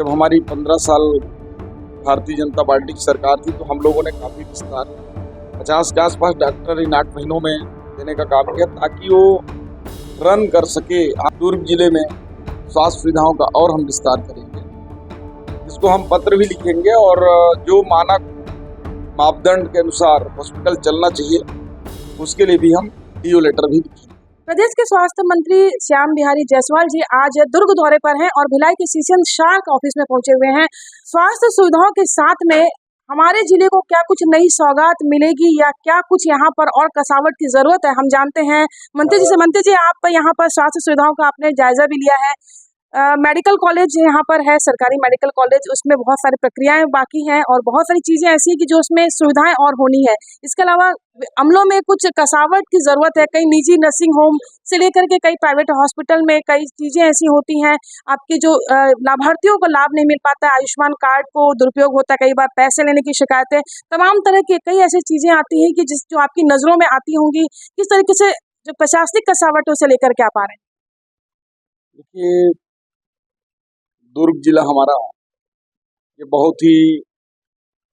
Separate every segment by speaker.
Speaker 1: जब हमारी 15 साल भारतीय जनता पार्टी की सरकार थी तो हम लोगों ने काफ़ी विस्तार 50 के आसपास डॉक्टर इन 8 महीनों में देने का काम किया ताकि वो रन कर सके। दुर्ग जिले में स्वास्थ्य सुविधाओं का और हम विस्तार करेंगे, इसको हम पत्र भी लिखेंगे और जो मानक मापदंड के अनुसार हॉस्पिटल चलना चाहिए उसके लिए भी हम डीओ लेटर भी लिखेंगे।
Speaker 2: प्रदेश के स्वास्थ्य मंत्री श्याम बिहारी जायसवाल जी आज दुर्ग दौरे पर हैं और भिलाई के सीसीएल शार्क ऑफिस में पहुंचे हुए हैं। स्वास्थ्य सुविधाओं के साथ में हमारे जिले को क्या कुछ नई सौगात मिलेगी या क्या कुछ यहाँ पर और कसावट की जरूरत है, हम जानते हैं मंत्री जी से। मंत्री जी, आप यहाँ पर स्वास्थ्य सुविधाओं का आपने जायजा भी लिया है। मेडिकल कॉलेज यहाँ पर है, सरकारी मेडिकल कॉलेज, उसमें बहुत सारी प्रक्रियाएं बाकी हैं और बहुत सारी चीजें ऐसी है कि जो उसमें सुविधाएं और होनी है। इसके अलावा अमलों में कुछ कसावट की जरूरत है। कई निजी नर्सिंग होम से लेकर के कई प्राइवेट हॉस्पिटल में कई चीजें ऐसी होती हैं, आपके जो लाभार्थियों को लाभ नहीं मिल पाता है, आयुष्मान कार्ड को दुरुपयोग होता है, कई बार पैसे लेने की शिकायतें, तमाम तरह की कई ऐसी चीजें आती हैं कि जो आपकी नजरों में आती होंगी। किस तरीके से जो प्रशासनिक कसावट उसे लेकर के आप आ रहे हैं?
Speaker 1: देखिए, दुर्ग जिला हमारा ये बहुत ही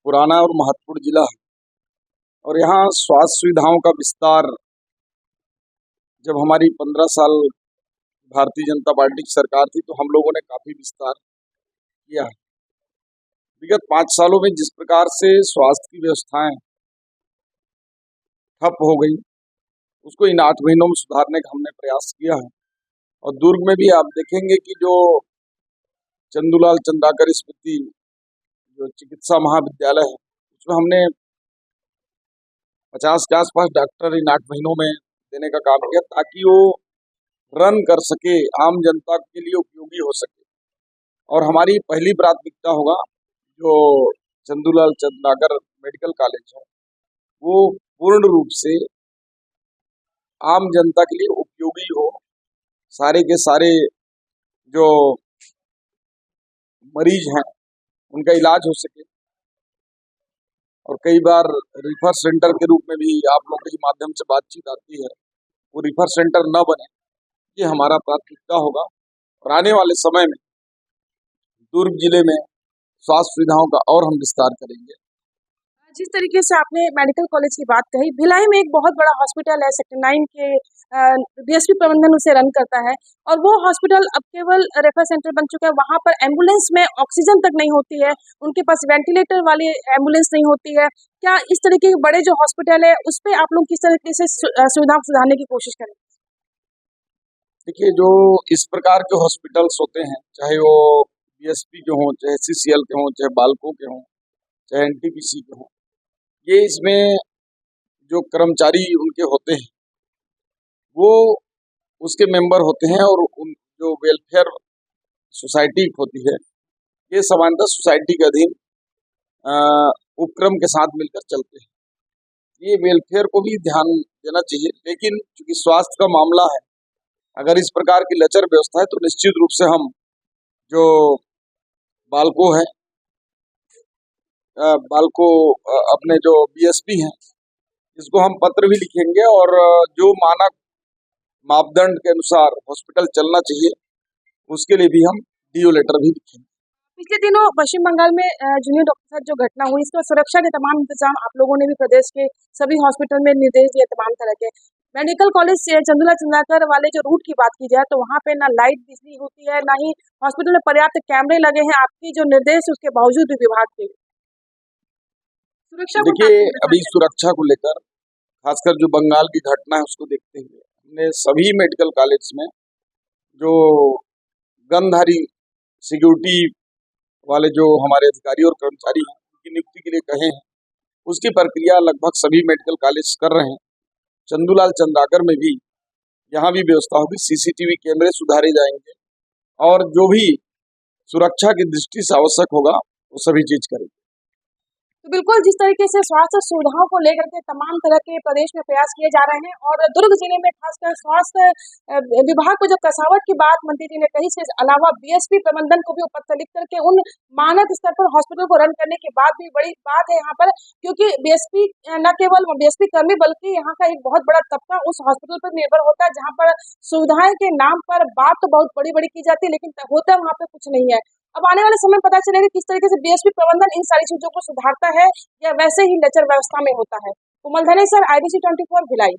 Speaker 1: पुराना और महत्वपूर्ण जिला है और यहाँ स्वास्थ्य सुविधाओं का विस्तार जब हमारी 15 साल भारतीय जनता पार्टी की सरकार थी तो हम लोगों ने काफ़ी विस्तार किया है। विगत 5 सालों में जिस प्रकार से स्वास्थ्य की व्यवस्थाएं ठप हो गई उसको इन 8 महीनों में सुधारने का हमने प्रयास किया है। और दुर्ग में भी आप देखेंगे कि जो चंदूलाल चंद्राकर स्मृति जो चिकित्सा महाविद्यालय है उसमें हमने 50 के आसपास डॉक्टर इन 8 महीनों में देने का काम किया ताकि वो रन कर सके, आम जनता के लिए उपयोगी हो सके। और हमारी पहली प्राथमिकता होगा जो चंदूलाल चंद्राकर मेडिकल कॉलेज है वो पूर्ण रूप से आम जनता के लिए उपयोगी हो, सारे के सारे जो मरीज हैं उनका इलाज हो सके। और कई बार रिफर सेंटर के रूप में भी आप लोगों के माध्यम से बातचीत आती है, वो रिफर सेंटर न बने, ये हमारा प्राथमिकता होगा। और आने वाले समय में दुर्ग जिले में स्वास्थ्य सुविधाओं का और हम विस्तार करेंगे।
Speaker 2: जिस तरीके से आपने मेडिकल कॉलेज की बात कही, भिलाई में एक बहुत बड़ा हॉस्पिटल है, सेक्टर 9 के बीएसपी प्रबंधन उसे रन करता है और वो हॉस्पिटल अब केवल रेफर सेंटर बन चुका है। वहां पर एम्बुलेंस में ऑक्सीजन तक नहीं होती है, उनके पास वेंटिलेटर वाली एम्बुलेंस नहीं होती है। क्या इस तरीके के बड़े जो हॉस्पिटल है उस पर आप लोग किस तरीके से सुविधा सुधारने की कोशिश करें?
Speaker 1: देखिए, जो इस प्रकार के हॉस्पिटल्स होते हैं, चाहे वो बीएसपी के हों, चाहे सीसीएल के हों, चाहे बाल्को के हों, चाहे एनटीपीसी के हों, ये इसमें जो कर्मचारी उनके होते हैं वो उसके मेंबर होते हैं और उन जो वेलफेयर सोसाइटी होती है ये सामान्यतः सोसाइटी के अधीन उपक्रम के साथ मिलकर चलते हैं। ये वेलफेयर को भी ध्यान देना चाहिए, लेकिन चूंकि स्वास्थ्य का मामला है, अगर इस प्रकार की लचर व्यवस्था है तो निश्चित रूप से हम जो बाल्को है अपने जो बीएसपी हैं इसको हम पत्र भी लिखेंगे और जो मानक मापदंड के अनुसार हॉस्पिटल चलना चाहिए उसके लिए भी हम डीओ लेटर भी लिखेंगे।
Speaker 2: पिछले दिनों पश्चिम बंगाल में जूनियर डॉक्टर के साथ जो घटना हुई, इसका सुरक्षा के तमाम इंतजाम आप लोगों ने भी प्रदेश के सभी हॉस्पिटल में निर्देश दिए तमाम तरह के। मेडिकल कॉलेज से चंदूलाल चंद्राकर वाले जो रूट की बात की जाए तो वहाँ पे ना लाइट बिजली होती है, ना ही हॉस्पिटल में पर्याप्त कैमरे लगे हैं। आपकी जो निर्देश उसके बावजूद भी विभाग के सुरक्षा,
Speaker 1: देखिए, अभी सुरक्षा को लेकर खासकर जो बंगाल की घटना है उसको देखते हुए हमने सभी मेडिकल कॉलेज में जो गनधारी सिक्योरिटी वाले जो हमारे अधिकारी और कर्मचारी हैं उनकी नियुक्ति के लिए कहे हैं, उसकी प्रक्रिया लगभग सभी मेडिकल कॉलेज कर रहे हैं। चंदूलाल चंद्राकर में भी यहाँ भी व्यवस्था होगी, सीसीटीवी कैमरे सुधारे जाएंगे और जो भी सुरक्षा की दृष्टि से आवश्यक होगा वो सभी चीज करेंगे।
Speaker 2: तो बिल्कुल जिस तरीके से स्वास्थ्य सुविधाओं को लेकर के तमाम तरह के प्रदेश में प्रयास किए जा रहे हैं और दुर्ग जिले में खासकर स्वास्थ्य विभाग को जो कसावट की बात मंत्री जी ने कही, इसके अलावा बीएसपी प्रबंधन को भी पत्र लिख करके उन मानक स्तर पर हॉस्पिटल को रन करने की बात भी बड़ी बात है यहाँ पर, क्योंकि बीएसपी न केवल बीएसपी कर्मी बल्कि यहाँ का एक बहुत बड़ा तबका उस हॉस्पिटल पर निर्भर होता है जहाँ पर सुविधाएं के नाम पर बात तो बहुत बड़ी बड़ी की जाती है लेकिन होता वहाँ पे कुछ नहीं है। अब आने वाले समय में पता चलेगा किस तरीके से बीएसपी प्रबंधन इन सारी चीजों को सुधारता है या वैसे ही लचर व्यवस्था में होता है। कोमल धनेसर, IBC 24 भिलाई।